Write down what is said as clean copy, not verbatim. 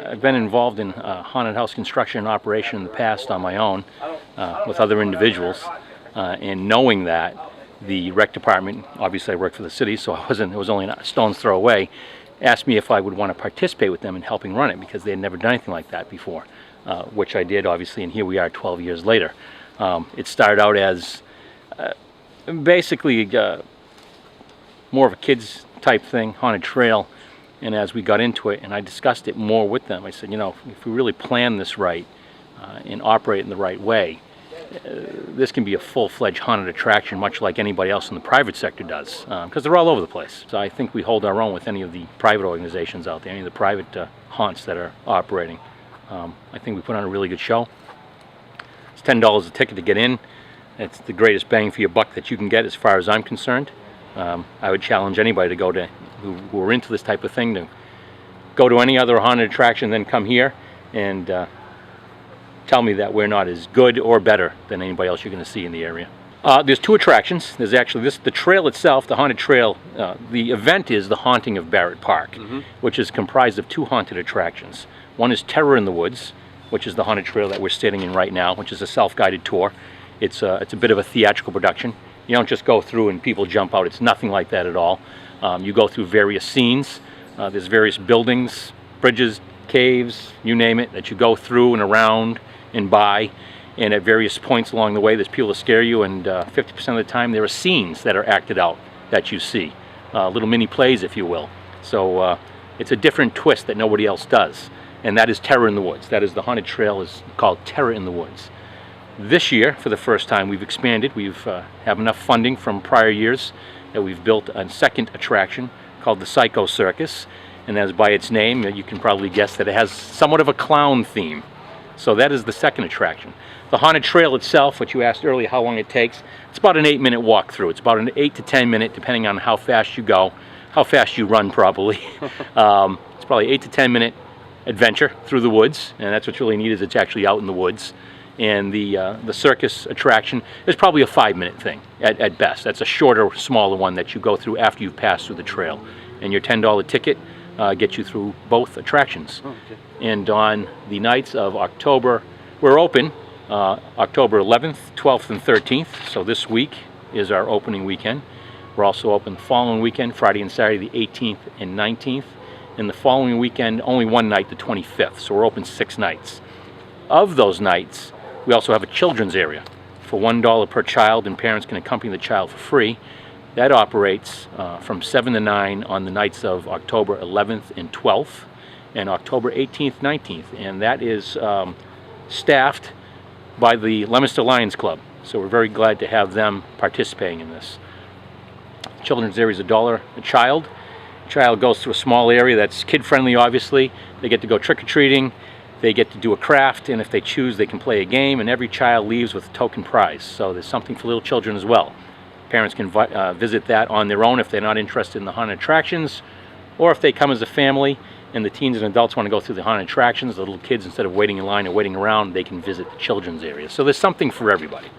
I've been involved in haunted house construction and operation in the past on my own with other individuals, and knowing that the rec department, obviously I work for the city, so it was only a stone's throw away, asked me if I would want to participate with them in helping run it, because they had never done anything like that before, which I did, obviously, and here we are 12 years later. It started out as basically more of a kids type thing, haunted trail, and as we got into it and I discussed it more with them, I said, you know, if we really plan this right and operate in the right way, this can be a full-fledged haunted attraction, much like anybody else in the private sector does, because they're all over the place. So I think we hold our own with any of the private organizations out there, any of the private haunts that are operating. I think we put on a really good show. It's $10 a ticket to get in. It's the greatest bang for your buck that you can get as far as I'm concerned. I would challenge anybody to go to, who are into this type of thing, to go to any other haunted attraction, then come here and tell me that we're not as good or better than anybody else you're going to see in the area. There's two attractions. There's actually the trail itself, the haunted trail. The event is the Haunting of Barrett Park, which is comprised of two haunted attractions. One is Terror in the Woods, which is the haunted trail that we're standing in right now, which is a self-guided tour. It's a bit of a theatrical production. You don't just go through and people jump out. It's nothing like that at all. You go through various scenes. There's various buildings, bridges, caves, you name it, that you go through and around and by, and at various points along the way there's people to scare you, and 50% of the time there are scenes that are acted out that you see, little mini plays, if you will. So it's a different twist that nobody else does, and that is Terror in the Woods. That is, the haunted trail is called Terror in the Woods. This year, for the first time, we've expanded. We've have enough funding from prior years that we've built a second attraction called the Psycho Circus, and as by its name you can probably guess that it has somewhat of a clown theme. So that is the second attraction. The haunted trail itself, which you asked earlier how long it takes, it's about an 8-minute walk through. It's about an 8 to 10 minute, depending on how fast you go, how fast you run probably. It's probably 8 to 10 minute adventure through the woods, and that's what's really neat, is it's actually out in the woods. And the circus attraction is probably a 5-minute thing at best. That's a shorter, smaller one that you go through after you've passed through the trail. And your $10 ticket gets you through both attractions. Oh, okay. And on the nights of October, we're open October 11th, 12th, and 13th. So this week is our opening weekend. We're also open the following weekend, Friday and Saturday, the 18th and 19th. And the following weekend, only one night, the 25th. So we're open 6 nights. Of those nights, we also have a children's area for $1 per child, and parents can accompany the child for free. That operates from 7 to 9 on the nights of October 11th and 12th, and October 18th, 19th, and that is staffed by the Leominster Lions Club. So we're very glad to have them participating in this. Children's area is $1 a child. Child goes to a small area that's kid-friendly, obviously. They get to go trick-or-treating. They get to do a craft, and if they choose, they can play a game, and every child leaves with a token prize. So there's something for little children as well. Parents can visit that on their own if they're not interested in the haunted attractions, or if they come as a family and the teens and adults want to go through the haunted attractions, the little kids, instead of waiting in line or waiting around, they can visit the children's area. So there's something for everybody.